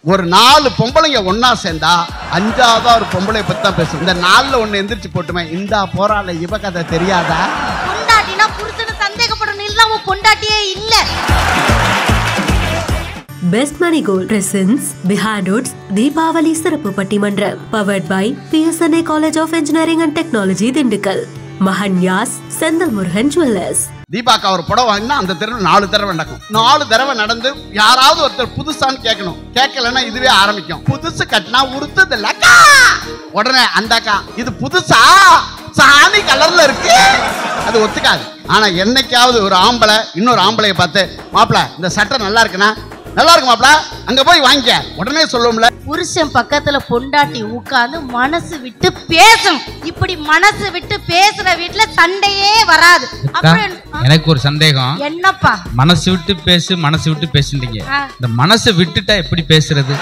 ஒரு 4 பொம்பளைங்க ஒன்னா சேர்ந்தா 5ஆவதா ஒரு பொம்பளை பத்தி தான் பேசும். இந்த 4ல ஒண்ணு எந்திரிச்சு போட்டுமே, இந்தா போறாள் இவ கதை தெரியாதா? பொண்டாட்டினா புருஷனை சந்தேகப்படணும், இல்ல அவன் பொண்டாட்டியே இல்ல. Best Money Gold presents Behind Woods Deepavali சிறப்பு பட்டிமன்றம் powered by PSNA College of Engineering and Technology Dindigul. மஹன்யாஸ் செந்தில் முருகன் ஜுவல்லர்ஸ். தீபாக்கா ஒரு புடவை வாங்கினா அந்த தெருவில் 4 தடவை நடக்கும். 4 தடவை நடந்து யாராவது ஒருத்தர் புதுசான்னு கேட்கணும். கேட்கலன்னா இதுவே ஆரம்பிக்கும். புதுசு கட்டினா உறுத்துதில்ல உடனே அந்தாக்கா இது புதுசா சாணி கலர்ல இருக்கு, அது ஒத்துக்காது. ஆனா என்னைக்காவது ஒரு ஆம்பளை இன்னொரு ஆம்பளைய பார்த்து, மாப்பிள இந்த சட்டை நல்லா இருக்குன்னா, நல்லா இருக்கு மாப்பிள அங்க போய் வாங்கிக்க, உடனே சொல்லுவோம்ல. புருஷன் பக்கத்துல பொண்டாட்டி உட்கார்ந்து மனசு விட்டு பேசும். இப்படி மனசு விட்டு பேசுற வீட்டுல சண்டையே வராது. எனக்கு ஒரு சந்தேகம். என்னப்பா? மனசு விட்டு பேசு மனசு விட்டு பேசுறீங்க, இந்த மனசை விட்டுட்டா எப்படி பேசுறது?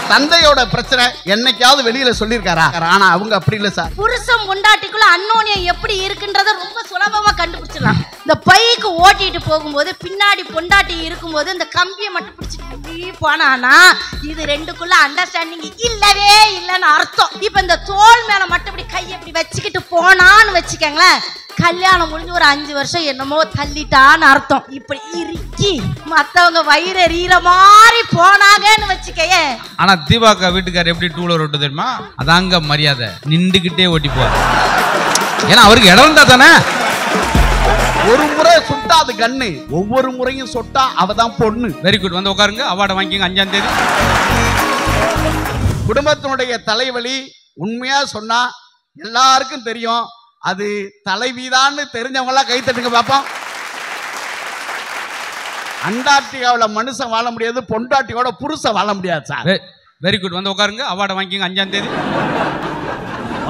தந்தையோட பிரச்சனை என்னைக்காவது வெளியில சொல்லிருக்காரா? ஆனா அவங்க அப்படி இல்ல சார். புருஷன் பொண்டாட்டிக்குள்ள அன்னோனியம் எப்படி இருக்குன்றத ரொம்ப சுலபமா கண்டுபிடிச்சிடலாம். இந்த பைக்கு ஓட்டிட்டு போகும்போது பின்னாடி பொண்டாட்டி இருக்கும்போது இந்த கம்பியை மட்டும் பிடிச்சிட்டு போனானா இது ரெண்டுக்குள்ள அண்டர்ஸ்டாண்டிங் இல்லவே இல்லைன்னு அர்த்தம். இப்ப இந்த தோல் மேல மட்டும் இப்படி கையை இப்படி வச்சுக்கிட்டு போனான்னு வச்சுக்கங்களேன், கல்யாணம் முடிஞ்சு ஒரு 5 வருஷம் என்னமோ தள்ளிட்டான்னு அர்த்தம். இப்படி இறுக்கி மத்தவங்க வயிறு எறிகிற மாதிரி போனாங்கன்னு வச்சுக்கையே. ஆனா தீபாக்கா வீட்டுக்காரர் எப்படி டூலர் ஓட்டு தெரியுமா? அதாங்க மரியாதை, நின்றுகிட்டே ஓட்டி போவார். ஏன்னா அவருக்கு இடம் இருந்தா தானே. ஒரு முறை சுட்டா அது கண்ணு, ஒவ்வொரு முறையும் சொட்டா அவதான் பொண்ணு. வெரி குட், வந்து உட்காருங்க, அவார்டை வாங்கிங்க 5ஆம் தேதி. குடும்பத்தினுடைய தலைவலி உண்மையா சொன்னா எல்லாருக்கும் தெரியும், அது தலைவிதான்னு தெரிஞ்சவங்க எல்லாம் கை தட்டுங்க பாப்போம். அண்டார்டிகாவில் மனுஷன் வாழ முடியாது, பொண்டாட்டியோட புருஷன் வாழ முடியாது சார். வெரி குட், வந்து உட்காருங்க, அவார்டை வாங்கிங்க 5ஆம் தேதி.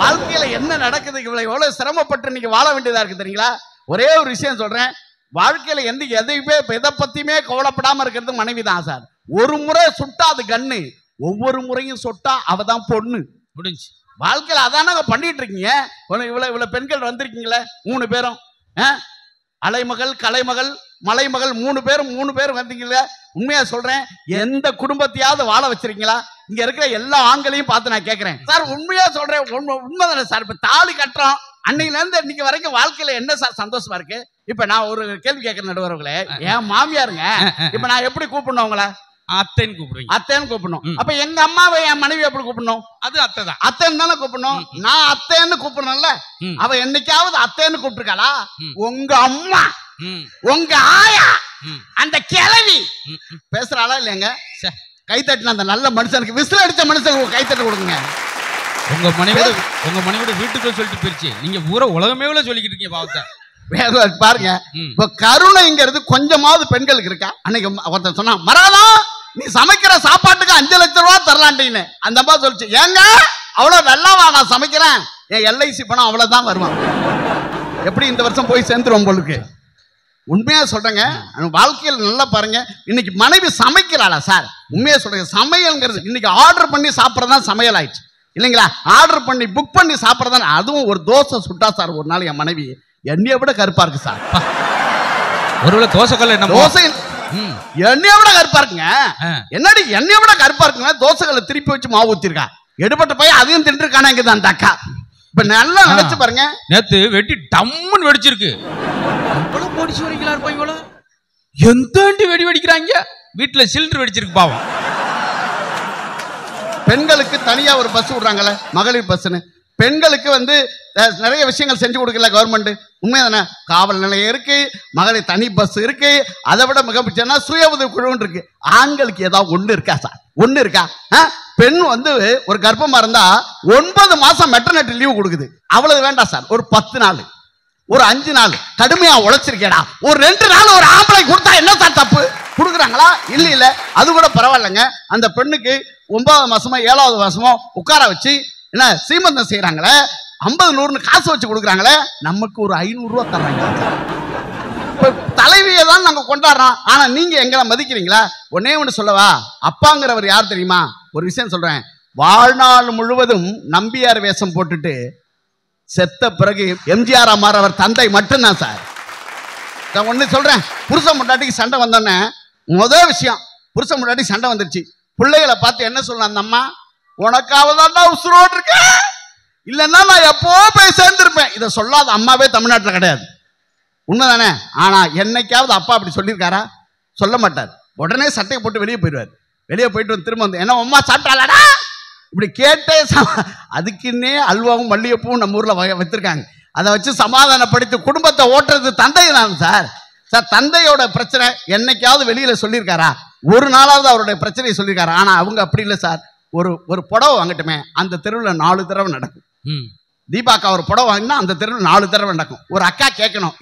வாழ்க்கையில என்ன நடக்குது, எவ்வளவு சிரமப்பட்டு நீங்க வாழ வேண்டியதா இருக்கு தெரியுங்களா? ஒரே ஒரு விஷயம் சொல்றேன், வாழ்க்கையில எதையுமே எதை பத்தியுமே கவலைப்படாம இருக்கிறது மனைவி தான் சார். ஒரு முறை சுட்டா அது கண்ணு, ஒவ்வொரு முறையும் சொட்டா அவதான் பொண்ணு. முடிஞ்சு. வாழ்க்கையில அதான பண்ணிட்டு இருக்கீங்க. இவ்வளவு பெண்கள் வந்திருக்கீங்களே 3 பேரும், அலைமகள் கலைமகள் மலைமகள் 3 பேரும் வந்தீங்களே. உண்மையா சொல்றேன், எந்த குடும்பத்தையாவது வாழ வச்சிருக்கீங்களா? இங்க இருக்கிற எல்லா ஆண்களையும் பார்த்து நான் கேட்கிறேன் சார், உண்மையா சொல்றேன், உண்மைதானே சார்? இப்ப தாலி கட்டுறோம், அன்னையில இருந்து இன்னைக்கு வரைக்கும் வாழ்க்கையில என்ன சார் சந்தோஷமா இருக்கு? இப்ப நான் ஒரு கேள்வி கேட்கிறேன் நடுவர்களே, என் மாமியாருங்க, இப்ப நான் எப்படி கூப்பிடணும் அவங்கள? அத்தைன்னு கூப்பிடுறீங்க. அத்தைன்னு கூப்பிடணும். அப்ப எங்க அம்மாவை என் மனைவி எப்படி கூப்பிடணும்? அது அத்தை தான். அத்தைன்னு தானே கூப்பிடணும். நான் அத்தைன்னு கூப்பிடணும்ல. அவ என்னைக்காவது அத்தைன்னு கூப்பிட்டுருக்காளா? உங்க அம்மா, உங்க ஆயா, அந்த கிழவி பேசுறாளா இல்லைங்க? கைத்தட்டின அந்த நல்ல மனுஷனுக்கு, விசில் அடிச்ச மனுஷனுக்கு கைத்தட்டு கொடுங்க. உங்க மனைவியோட வீட்டுக்குள்ள சொல்லிட்டு போயிருச்சு, நீங்க பூரா உலகமே சொல்லிக்கிட்டு இருக்கீங்க பாவத்தை. பாருங்க, இப்ப கருணைங்கிறது கொஞ்சமாவது பெண்களுக்கு இருக்கா? அன்னைக்கு ஒருத்தன் சொன்னா, மராதா நீ சமைக்கிற சாப்பாட்டுக்கு 5 லட்சம் ரூபாய் தரலான்ட்டீன்னு அந்த அம்மா சொல்லிச்சு. ஏங்க அவ்வளவு நல்லாவா நான் சமைக்கிறேன்? என் LIC பணம் அவ்வளவுதான் வருவான். எப்படி இந்த வருஷம் போய் சேர்ந்துரும் உங்களுக்கு? உண்மையா சொல்றேங்க, வாழ்க்கையில் நல்லா பாருங்க. இன்னைக்கு மனைவி சமைக்கிறாளா சார்? உண்மையா சொல்றேன், சமையல்ங்கிறது இன்னைக்கு ஆர்டர் பண்ணி சாப்பிட்றதா சமையல் ஆயிடுச்சு இல்லைங்களா? ஆர்டர் பண்ணி புக் பண்ணி சாப்பிட்றதா. அதுவும் ஒரு தோசை சுட்டா சார் ஒரு நாள் என் மனைவி என்னைய விட கருப்பா இருக்கு சார். ஒருவேளை தோசைக்கல்ல என்ன தோசை என்னைய விட கருப்பா இருக்குங்க. என்னடி என்னைய விட கருப்பா இருக்குங்க? தோசைகளை திருப்பி வச்சு மாவு ஊத்திருக்கா. எடுபட்ட போய் அதையும் தின்றுருக்கானா இங்க தான் அக்கா. இப்ப நல்லா நினைச்சு பாருங்க, நேத்து வெட்டி டம்முன்னு வெடிச்சிருக்கு. இவ்வளவு போடிச்சு வரீங்களா இருப்பாங்க? எந்தாண்டி வெடி வெடிக்கிறாங்க? வீட்டுல சிலிண்டர் வெடிச்சிருக்கு பாவம். பெண்களுக்கு தனியா ஒரு பஸ் விடுறாங்கல்ல, மகளிர் பஸ்ன்னு. பெண்களுக்கு நிறைய விஷயங்கள் செஞ்சு கொடுக்கல கவர்மெண்ட். உண்மைதானே? காவல் நிலையம் இருக்கு, மகளிர் தனி பஸ் இருக்கு. அதை விட மிக பிடிச்சா சுய உதவி குழு இருக்கு. ஆண்களுக்கு ஏதாவது ஒண்ணு இருக்கா சார்? ஒண்ணு இருக்கா? பெண் ஒரு கர்ப்பமா இருந்தா 9 மாசம் மெட்டர்னிட்டி லீவு கொடுக்குது. அவ்வளவு வேண்டாம் சார், ஒரு 10 நாள், ஒரு 5 நாள் கடுமையா உழைச்சிருக்கேடா, ஒரு 2 நாள் ஒரு ஆம்பளை கொடுத்தா என்ன சார் தப்பு? கொடுக்குறாங்களா? இல்ல அது கூட பரவாயில்லைங்க. அந்த பெண்ணுக்கு 9வது மாசமோ 7வது மாசமோ உட்கார வச்சு என்ன சீமந்தம் செய்யறாங்களே, 50-100 காசு வச்சு கொடுக்குறாங்களே, நமக்கு ஒரு 500 ரூபா தர்றாங்க. தலைவியை தான் நாங்க கொண்டாடுறோம். ஆனா நீங்க எங்களை மதிக்கிறீங்களா? ஒன்னே ஒண்ணு சொல்லவா, அப்பாங்கிறவர் யார் தெரியுமா? ஒரு விஷயம் சொல்றேன், வாழ்நாள் முழுவதும் நம்பியார் வேஷம் போட்டுட்டு செத்த பிறகு MGR மாறவர் தந்தை மட்டும்தான் சார். நான் ஒண்ணு சொல்றேன், புருஷன் பொண்டாட்டிக்கு சண்டை வந்தோன்னே முதல் விஷயம் புருஷன் முன்னாடி சண்டை வந்துருச்சு. பிள்ளைகளை பார்த்து என்ன சொல்லலாம் அந்த அம்மா, உனக்காவதான்டா உசுரோடு இருக்க, இல்லைன்னா நான் எப்போ போய் சேர்ந்திருப்பேன். இதை சொல்லாத அம்மாவே தமிழ்நாட்டில் கிடையாது. உண்மைதானே? ஆனா என்னைக்காவது அப்பா அப்படி சொல்லியிருக்காரா? சொல்ல மாட்டார். உடனே சட்டையை போட்டு வெளியே போயிடுவார். வெளியே போயிட்டு வந்து திரும்ப வந்து, என்ன அம்மா சாப்பிட்டாளாடா இப்படி கேட்டே அதுக்குன்னே அல்வாவும் மல்லிகைப்பூவும் நம்ம ஊர்ல வச்சிருக்காங்க. அதை வச்சு சமாதானப்படுத்தி குடும்பத்தை ஓட்டுறது தந்தை தான் சார். தந்தையோட பிரச்சனை என்னைக்காவது வெளியில சொல்லியிருக்காரா? ஒரு நாளாவது அவருடைய பிரச்சனையை சொல்லியிருக்காரா? ஆனா அவங்க அப்படி இல்லை சார். ஒரு புடவை வாங்கட்டுமே, அந்த தெருவில் 4 தடவை நடக்கும். தீபாக்கா ஒரு புடவை வாங்கினா அந்த தெருவில் 4 தடவை நடக்கும். ஒரு அக்கா கேட்கணும்,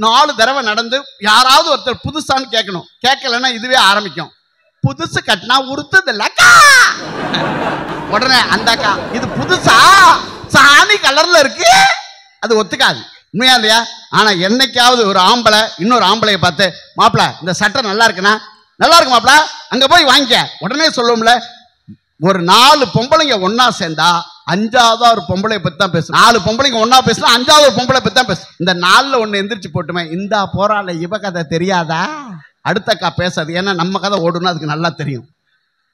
4 தடவை நடந்து யாராவது ஒருத்தர் புதுசான்னு கேட்கணும். கேட்கலன்னா இதுவே ஆரம்பிக்கும், புதுசு கட்டினா உறுத்துதில்ல அக்கா. உடனே அந்த அக்கா, இது புதுசா சாணி கலர்ல இருக்கு, அது ஒத்துக்காது. உண்மையா இல்லையா? ஆனா என்னைக்காவது ஒரு ஆம்பளை இன்னொரு ஆம்பளைய பார்த்து, மாப்பிள இந்த சட்டை நல்லா இருக்குன்னா, நல்லா இருக்கு மாப்பிள அங்க போய் வாங்கிக்க, உடனே சொல்லுவோம்ல. ஒரு 4 பொம்பளைங்க ஒன்னா சேர்ந்தா 5ஆவதா ஒரு பொம்பளை பத்தி தான் பேசும். 4 பொம்பளைங்க ஒன்னா பேசினா 5ஆவது ஒரு பொம்பளை பத்தி தான் பேசும். இந்த 4ல் ஒண்ணு எந்திரிச்சு போட்டுமே, இந்தா போறால இவ கதை தெரியாதா, அடுத்த அக்கா பேசாது. ஏன்னா நம்ம கதை ஓடுனா அதுக்கு நல்லா தெரியும்.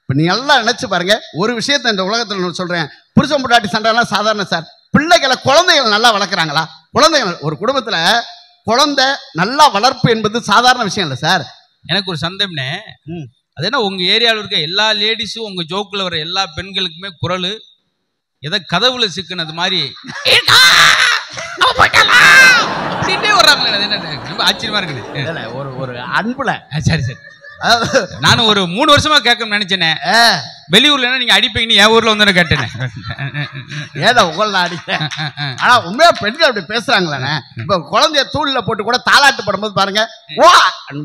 இப்ப நீ எல்லாம் நினைச்சு பாருங்க. ஒரு விஷயத்த இந்த உலகத்துல நான் சொல்றேன், புருஷன் பொண்டாட்டி சண்டைலாம் சாதாரண சார். பிள்ளைகளை குழந்தைகள் நல்லா வளர்க்குறாங்களா? குழந்தைகள், ஒரு குடும்பத்துல குழந்தை நல்லா வளர்ப்பு என்பது சாதாரண விஷயம் இல்லை சார். எனக்கு ஒரு சந்தேகம்னே, அது என்ன உங்க ஏரியாவில் இருக்க எல்லா லேடிஸும் உங்க ஜோக்குல வர எல்லா பெண்களுக்குமே குரல் எதை கதவுல சிக்கினது மாதிரி அப்படின்ட்டே வர்றாங்க. ரொம்ப ஆச்சரியமா இருக்குது. ஒரு அன்புல சரி சரி, நானும் ஒரு 3 வருஷமா கேட்கணும்னு நினைச்சேனே. வெளியூர்ல நீங்க அடிப்பீங்கன்னு என் ஊர்ல வந்து கேட்டேனே. ஏதா உங்கள அடிப்பேன். ஆனா உண்மையா பெண்கள் அப்படி பேசுறாங்களே. இப்ப குழந்தைய தூள்ல போட்டு கூட தாலாட்டு படும்போது பாருங்க, ஓ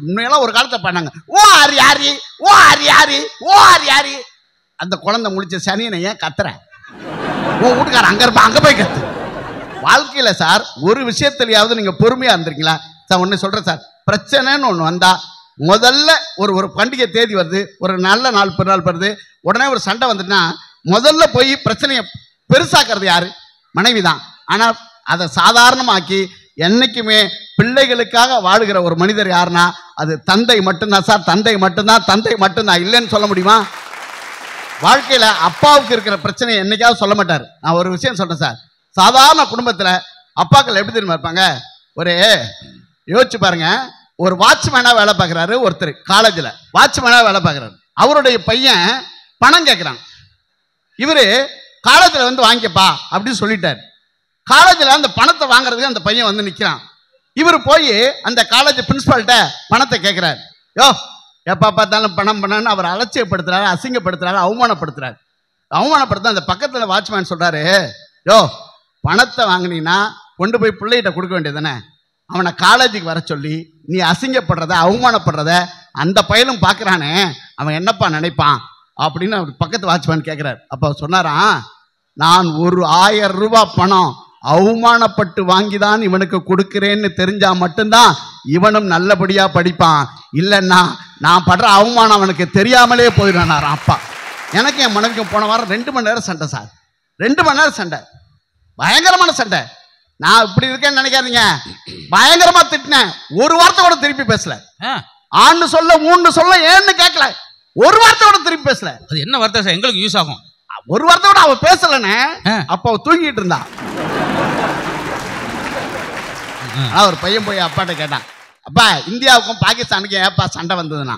உண்மையெல்லாம் ஒரு காலத்துல பண்ணாங்க, ஓ ஆரி ஆரி, ஓ ஆரி ஆரி, ஓ ஆரி ஆரி. அந்த குழந்தை முடிச்ச சனியனை ஏன் கத்துற? உன் வீட்டுக்கார அங்க இருப்பா, அங்க போய் கத்து. வாழ்க்கையில சார் ஒரு விஷயத்திலேயாவது நீங்க பொறுமையா இருந்திருக்கீங்களா சார்? ஒண்ணு சொல்றேன் சார், பிரச்சனைன்னு ஒண்ணு வந்தா முதல்ல ஒரு பண்டிகை தேதி வருது, ஒரு நல்ல நாள் பெருநாள் வருது, உடனே ஒரு சண்டை வந்துட்டுனா முதல்ல போய் பிரச்சனையை பெருசாக்குறது யாரு? மனைவி தான். ஆனா அதை சாதாரணமாக்கி என்னைக்குமே பிள்ளைகளுக்காக வாழுகிற ஒரு மனிதர் யாருன்னா அது தந்தை மட்டும்தான் சார். தந்தை மட்டும்தான், தந்தை மட்டும்தான். இல்லைன்னு சொல்ல முடியுமா? வாழ்க்கையில அப்பாவுக்கு இருக்கிற பிரச்சனையை என்னைக்காவது சொல்ல மாட்டார். நான் ஒரு விஷயம் சொல்றேன் சார், சாதாரண குடும்பத்துல அப்பாக்கள் எப்படி தெரியுமா இருப்பாங்க? ஒரு யோசிச்சு பாருங்க, ஒரு வாட்ச்மேனா வேலை பார்க்குறாரு ஒருத்தர், காலேஜில் வாட்ச்மேனா வேலை பார்க்குறாரு. அவருடைய பையன் பணம் கேட்குறான். இவரு காலேஜில் வந்து வாங்கிக்கப்பா அப்படின்னு சொல்லிட்டார். காலேஜில் அந்த பணத்தை வாங்குறதுக்கு அந்த பையன் வந்து நிற்கிறான். இவர் போய் அந்த காலேஜ் பிரின்சிபால்கிட்ட பணத்தை கேட்குறாரு. யோ எப்போ பார்த்தாலும் பணம் பண்ணான்னு அவர் அலட்சியப்படுத்துறாரு, அசிங்கப்படுத்துறாரு, அவமானப்படுத்துறாரு. அவமானப்படுத்த அந்த பக்கத்தில் வாட்ச்மேன் சொல்றாரு, யோ பணத்தை வாங்கினீங்கன்னா கொண்டு போய் பிள்ளைகிட்ட கொடுக்க வேண்டியதானே, அவனை காலேஜுக்கு வர சொல்லி நீ அசிங்கப்படுறத அவமானப்படுறத அந்த பையனும் பார்க்குறானே, அவன் என்னப்பா நினைப்பான் அப்படின்னு அவர் பக்கத்து வாட்ச்மேன் கேட்குறாரு. அப்போ சொன்னாராம், நான் ஒரு 1000 ரூபாய் பணம் அவமானப்பட்டு வாங்கிதான் இவனுக்கு கொடுக்கிறேன்னு தெரிஞ்சா மட்டும்தான் இவனும் நல்லபடியா படிப்பான், இல்லைன்னா நான் படுற அவமானம் அவனுக்கு தெரியாமலே போயிடுறானாராம் அப்பா. எனக்கு என் மனைவிக்கும் போன வாரம் 2 மணி நேரம் சண்டை சார். 2 மணி நேரம் சண்டை, பயங்கரமான சண்டை. நான் இப்படி இருக்கேன்னு நினைக்காதீங்க, பயங்கரமா திட்டினேன். ஒரு வார்த்தை கூட திருப்பி பேசல. ஆன்னு சொல்ல மூணு சொல்ல ஏன்னு கேட்கல, ஒரு வார்த்தை கூட திருப்பி பேசல. அது என்ன வார்த்தை சார்? எங்களுக்கு யூஸ் ஆகும். ஒரு வார்த்தை கூட அவ பேசலன்னு. அப்ப அவ தூங்கிட்டு இருந்தா. ஒரு பையன் போய் அப்பாட்ட கேட்டான், அப்பா இந்தியாவுக்கும் பாகிஸ்தானுக்கும் ஏப்பா சண்டை வந்ததுன்னா?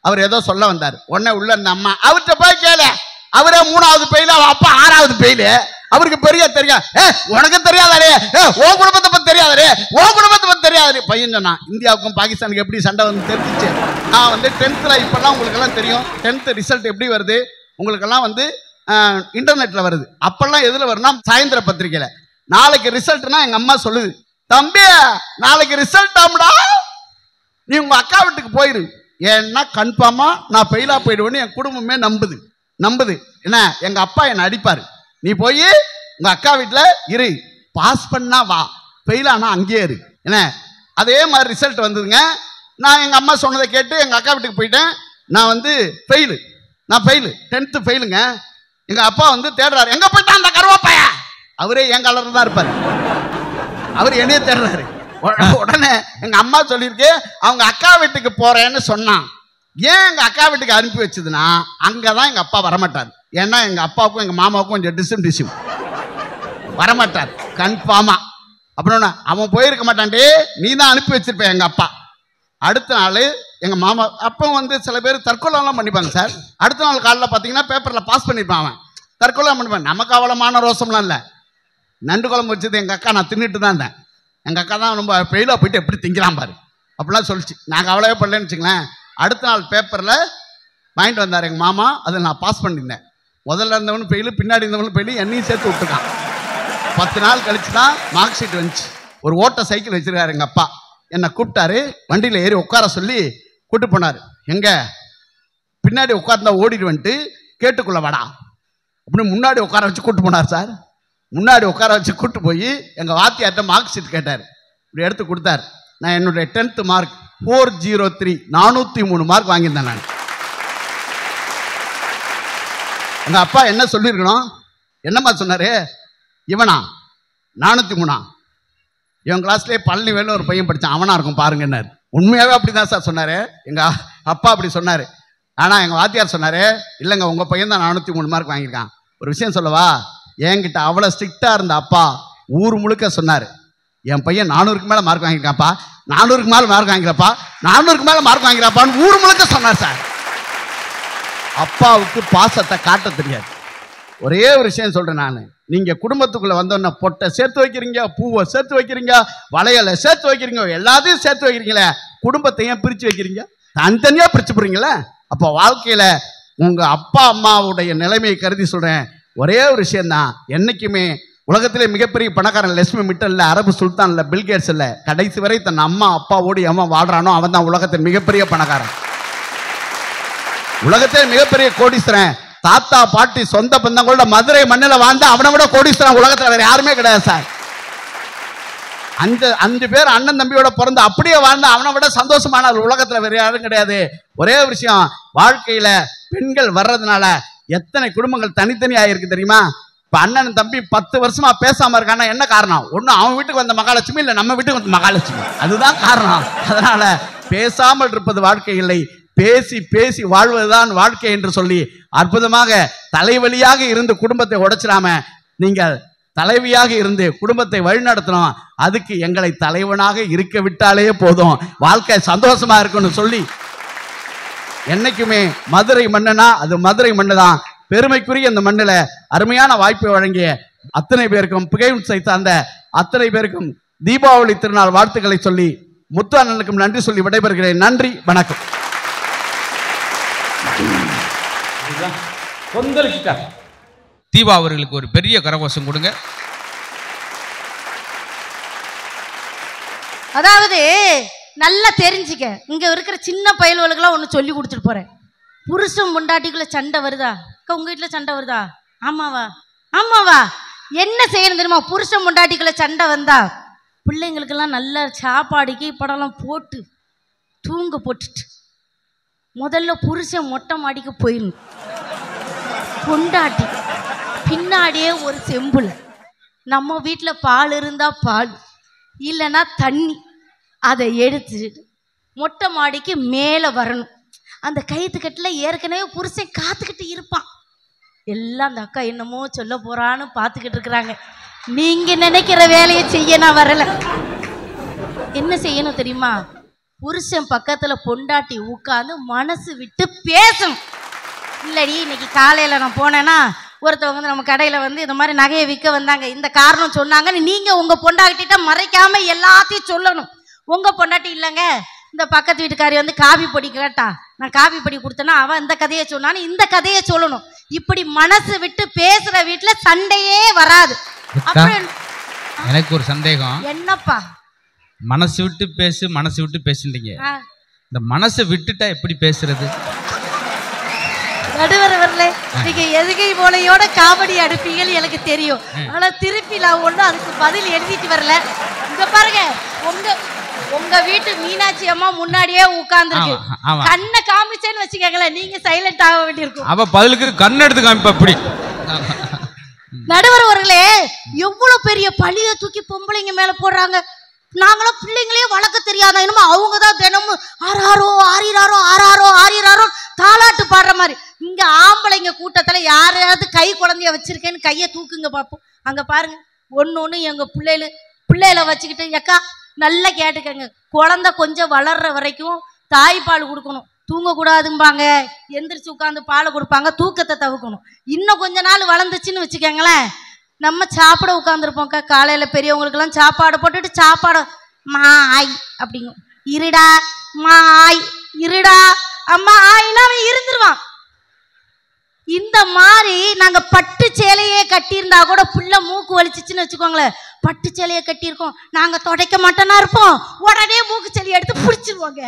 அவர் ஏதோ சொல்ல வந்தார். உடனே உள்ள இருந்த அம்மா, அவர்கிட்ட போய் கேளு, அவரே 3வது பெயில, அவன் அப்பா 6வது பெயிலு, அவருக்கு பெரிய தெரியும். உனக்கு தெரியாதாரே, உன் குடும்பத்தை பத்தி தெரியாதாரே, உன் குடும்பத்தை பத்தி தெரியாதாரே. பையன் சொன்னான், இந்தியாவுக்கும் பாகிஸ்தானுக்கு எப்படி சண்டை வந்து தெரிஞ்சிச்சு. நான் வந்து 10th இப்பெல்லாம் உங்களுக்கு எல்லாம் தெரியும், 10th ரிசல்ட் எப்படி வருது உங்களுக்கெல்லாம் வந்து இன்டர்நெட்ல வருது. அப்பெல்லாம் எதுல வரும்னா சாயந்திர பத்திரிகையில. நாளைக்கு ரிசல்ட்னா எங்க அம்மா சொல்லுது, தம்பி நாளைக்கு ரிசல்ட் ஆம்டா, நீ உங்க அக்கா வீட்டுக்கு போயிரு, ஏன்னா கன்ஃபார்மா நான் ஃபெயிலா போயிடுவேன்னு என் குடும்பமே நம்புது. என்ன, எங்க அப்பா என்னை அடிப்பாரு, நீ போய் உங்க அக்கா வீட்டுல இரு, பாஸ் பண்ணா வா, ஃபெயில் ஆனா அங்கேயே இரு. என்ன, அதே மாதிரி ரிசல்ட் வந்ததுங்க. நான் எங்க அம்மா சொன்னதை கேட்டு எங்க அக்கா வீட்டுக்கு போயிட்டேன். நான் வந்து ஃபெயிலு, 10th ஃபெயிலுங்க. எங்க அப்பா வந்து தேடுறாரு, எங்க போயிட்டான் அந்த கருவாப்பைய, அவரே என் கலர் தான் இருப்பாரு, அவர் என்னையே தேடுறாரு. உடனே எங்க அம்மா சொல்லியிருக்கு, அவங்க அக்கா வீட்டுக்கு போறேன்னு சொன்னான். ஏன் எங்கள் அக்கா வீட்டுக்கு அனுப்பி வச்சதுன்னா அங்கே தான் எங்கள் அப்பா வரமாட்டார். ஏன்னா எங்கள் அப்பாவுக்கும் எங்கள் மாமாவுக்கும் கொஞ்சம் டிசிம் வரமாட்டார் கன்ஃபார்மா. அப்படின்னா அவன் போயிருக்க மாட்டான்டே, நீ தான் அனுப்பி வச்சிருப்ப எங்கள் அப்பா. அடுத்த நாள் எங்கள் மாமா அப்போ வந்து சில பேர் தற்கொலைலாம் பண்ணிப்பாங்க சார். அடுத்த நாள் காலையில் பார்த்தீங்கன்னா பேப்பரில் பாஸ் பண்ணியிருப்பான் அவன், தற்கொலை பண்ணிப்பான். நமக்கு அவ்வளோமான ரோசம்லாம் இல்லை. நண்டு குழம்பு வச்சது எங்கள் அக்கா நான் தின்னுட்டு தான் இருந்தேன். எங்கள் அக்கா தான் ரொம்ப பெயிலாக போயிட்டு எப்படி திங்கிறான் பாரு அப்படிலாம் சொல்லிச்சு. நாங்கள் அவ்வளோவே பண்ணலன்னு வச்சுங்களேன். அடுத்த நாள் பேப்பரில் வாங்கிட்டு வந்தார் எங்கள் மாமா, அதை நான் பாஸ் பண்ணியிருந்தேன். முதல்ல இருந்தவனு பெயிலு, பின்னாடி இருந்தவனு பெயிலு, என்னையும் சேர்த்து விட்டுருக்கான். 10 நாள் கழிச்சு தான் மார்க் ஷீட் வந்துச்சு. ஒரு ஓட்ட சைக்கிள் வச்சிருக்காரு எங்கள் அப்பா. என்னை கூப்பிட்டாரு, வண்டியில் ஏறி உட்கார சொல்லி கூட்டு போனார். எங்கே பின்னாடி உட்கார்ந்தா ஓடிட்டு வந்துட்டு கேட்டுக்குள்ள வாடா அப்படின்னு முன்னாடி உட்கார வச்சு கூட்டு போனார் சார். முன்னாடி உட்கார வச்சு கூட்டு போய் எங்கள் வாத்தியார்ட்ட மார்க் ஷீட் கேட்டார். இப்படி எடுத்து கொடுத்தார். நான் என்னுடைய 10th மார்க் 403 403 மார்க் வாங்கியிருந்தேன் நான். எங்கள் அப்பா என்ன சொல்லியிருக்கணும்? என்னம்மா சொன்னார்? இவனா 403? இவன் கிளாஸ்லேயே பழனி வேணும் ஒரு பையன் படித்தான், அவனா இருக்கும் பாருங்கன்னாரு. உண்மையாகவே அப்படி தான் சார் சொன்னார் எங்கள் அப்பா, அப்படி சொன்னார். ஆனால் எங்கள் வாத்தியார் சொன்னார், இல்லைங்க உங்கள் பையன் தான் 403 மார்க் வாங்கியிருக்கான். ஒரு விஷயம் சொல்லவா, என்கிட்ட அவ்வளோ ஸ்ட்ரிக்டாக இருந்த அப்பா ஊர் முழுக்க சொன்னார், என் பையன் 400க்கு மேலே மார்க் வாங்கியிருக்காப்பா, 400க்கு மேலே மார்க் வாங்கிறப்பா, 400க்கு மேலே மார்க் வாங்கிறாப்பான்னு ஊர் முழுக்க சொன்னார் சார். அப்பாவுக்கு பாசத்தை காட்ட தெரியாது. ஒரே ஒரு விஷயம் சொல்கிறேன் நான், நீங்கள் குடும்பத்துக்குள்ளே வந்தோன்னா பொட்டை சேர்த்து வைக்கிறீங்க, பூவை சேர்த்து வைக்கிறீங்க, வளையலை சேர்த்து வைக்கிறீங்க, எல்லாத்தையும் சேர்த்து வைக்கிறீங்களே, குடும்பத்தையும் பிரித்து வைக்கிறீங்க, தனித்தனியாக பிரித்து போடுறீங்களே. அப்போ வாழ்க்கையில் உங்கள் அப்பா அம்மாவுடைய நிலைமையை கருதி சொல்கிறேன், ஒரே ஒரு விஷயந்தான். என்றைக்குமே உலகத்திலே மிகப்பெரிய பணக்காரன் லட்சுமி மிட்டல் இல்லை, அரபு சுல்தான் இல்லை, பில்கேட்ஸ் இல்லை, கடைசி வரை தன் அம்மா அப்பாவோடு எவன் வாழ்றானோ அவன் தான் உலகத்தின் மிகப்பெரிய பணக்காரன், உலகத்திலே மிகப்பெரிய கோடீஸ்வரன். தாத்தா பாட்டி சொந்த பந்தங்களோட மதுரை மண்ணில் வாழ்ந்து அவனை விட கோடீஸ்வரன் உலகத்தில் வேற யாருமே கிடையாது சார். 5 பேர் அண்ணன் தம்பியோட பிறந்து அப்படியே வாழ்ந்து அவனை விட சந்தோஷமான உலகத்தில் வேற யாரும் கிடையாது. ஒரே ஒரு விஷயம், வாழ்க்கையில பெண்கள் வர்றதுனால எத்தனை குடும்பங்கள் தனித்தனியாக இருக்கு தெரியுமா? இப்போ அண்ணன் தம்பி 10 வருஷமா பேசாம இருக்கான்னா என்ன காரணம்? ஒன்று அவன் வீட்டுக்கு வந்த மகாலட்சுமி, இல்லை நம்ம வீட்டுக்கு வந்த மகாலட்சுமி, அதுதான் காரணம். அதனால பேசாமல் இருப்பது வாழ்க்கை இல்லை, பேசி பேசி வாழ்வதுதான் வாழ்க்கை என்று சொல்லி அற்புதமாக தலைவலியாக இருந்து குடும்பத்தை உடைச்சிடாம நீங்கள் தலைவியாக இருந்து குடும்பத்தை வழிநடத்தணும். அதுக்கு எங்களை தலைவனாக இருக்க விட்டாலே போதும், வாழ்க்கை சந்தோஷமா இருக்குன்னு சொல்லி என்னைக்குமே மதுரை மண்ணுனா அது மதுரை மண்ணு தான். பெருமைக்குரிய இந்த மண்ணில் அருமையான வாய்ப்பை வழங்கிய அத்தனை பேருக்கும், புகையும் சைத்த அந்த அத்தனை பேருக்கும் தீபாவளி திருநாள் வாழ்த்துக்களை சொல்லி முத்து அண்ணனுக்கும் நன்றி சொல்லி விடைபெறுகிறேன். நன்றி, வணக்கம். தீபா அவர்களுக்கு ஒரு பெரிய கரகோஷம் கொடுங்க. அதாவது நல்லா தெரிஞ்சுக்க, இங்க இருக்கிற சின்ன பயல்களுக்கெல்லாம் ஒன்று சொல்லி கொடுத்துட்டு போறேன். புருஷன் பொண்டாட்டிக்குள்ள சண்டை வருதா? உங்க வீட்டுல சண்டை வருதா? ஆமாவா? ஆமாவா? என்ன செய்யணும் தெரியுமா? புருஷன் பொண்டாட்டிக்குள்ள சண்டை வந்தா பிள்ளைங்களுக்கெல்லாம் நல்ல சாப்பாடுக்கு படம்லாம் போட்டு தூங்க போட்டுட்டு முதல்ல புருஷன் மொட்டை மாடிக்கு போயிடணும், பொண்டாட்டி பின்னாடியே ஒரு செம்புல, நம்ம வீட்டில் பால் இருந்தால் பால் இல்லைன்னா தண்ணி, அதை எடுத்துட்டு மொட்டை மாடிக்கு மேலே வரணும். அந்த கயிற்றுக்கட்டில் ஏற்கனவே புருஷன் காத்துக்கிட்டு இருப்பான். எல்லாம் அந்த அக்கா என்னமோ சொல்ல போறான்னு பார்த்துக்கிட்டு இருக்கிறாங்க. நீங்கள் நினைக்கிற வேலையை செய்ய நான் வரலை. என்ன செய்யணும் தெரியுமா? புருஷன் பக்கத்தில் பொண்டாட்டி உட்காந்து மனசு விட்டு பேசணும். இல்லடி இன்னைக்கு காலையில் நான் போனேன்னா ஒருத்தவங்க வந்து நம்ம கடையில் வந்து இந்த மாதிரி நகையை விற்க வந்தாங்க, இந்த காரணம் சொன்னாங்கன்னு நீங்கள் உங்கள் பொண்டாட்டிகிட்ட மறைக்காமல் எல்லாத்தையும் சொல்லணும். உங்கள் பொண்டாட்டி இல்லைங்க, இந்த பக்கத்து வீட்டுக்காரி வந்து காபி பொடி கேட்டா, நான் காபி பொடி கொடுத்தேன்னா அவன் இந்த கதையை சொன்னான்னு இந்த கதையை சொல்லணும். இப்படி மனசு விட்டு பேசுகிற வீட்டில் சண்டையே வராது. எனக்கு ஒரு சந்தேகம். என்னப்பா? மனசு விட்டு பேசு, மனசு விட்டு பேசுறீங்க, இந்த மனசை விட்டுட்டா எப்படி பேசுறது? நடுவர் வரல, நீங்க எதுகை போலையோட காமெடி அனுப்பீங்கன்னு எனக்கு தெரியும். ஆனா திருப்பி நான் ஒன்றும் அதுக்கு பதில் எழுதிட்டு வரல. இங்க பாருங்க, உங்க வீட்டு மீனாட்சி அம்மா முன்னாடியே உட்கார்ந்துருக்கு, கண்ணை காமிச்சேன்னு வச்சுக்கங்களேன், நீங்க சைலண்ட் ஆக வேண்டியிருக்கும். அவ பதிலுக்கு கண் எடுத்து காமிப்பா. அப்படி நடுவர் அவர்களே, எவ்வளவு பெரிய பழிய தூக்கி பொம்பளைங்க மேல போடுறாங்க. நாங்களும் பிள்ளைங்களே வளர்க்க தெரியாத என்னமோ அவங்க தான் தினமும் ஆறாரோ ஆறிராரோ ஆறாரோ ஆறிராரோ தாலாட்டு பாடுற மாதிரி. இங்க ஆம்பளைங்க கூட்டத்துல யாரையாவது கை குழந்தைய வச்சிருக்கேன்னு கையை தூக்குங்க பார்ப்போம். அங்க பாருங்க ஒன்னு எங்க பிள்ளையில வச்சுக்கிட்டு எக்கா நல்லா கேட்டுக்கங்க, குழந்தை கொஞ்சம் வளர்ற வரைக்கும் தாய்ப்பால் கொடுக்கணும், தூங்கக்கூடாதும்பாங்க, எந்திரிச்சு உட்காந்து பாலை கொடுப்பாங்க, தூக்கத்தை தவிர்க்கணும். இன்னும் கொஞ்ச நாள் வளர்ந்துச்சுன்னு வச்சுக்கோங்களேன், நம்ம சாப்பிட உட்காந்துருப்போம்க்கா, காலையில பெரியவங்களுக்கெல்லாம் சாப்பாடு போட்டுட்டு சாப்பாடு மாய் அப்படிங்கும், இருடா மாய் இருடா அம்மா ஆயினா அவன் இருந்துருவான். இந்த மாதிரி நாங்க பட்டு சேலையே கட்டியிருந்தா கூட புள்ள மூக்கு வலிச்சிச்சுன்னு வச்சுக்கோங்களேன், பட்டு சேலையை கட்டியிருக்கோம் நாங்க துடைக்க மாட்டோம்னா இருப்போம், உடனே மூக்கு சேலையை எடுத்து பிடிச்சிருவாங்க.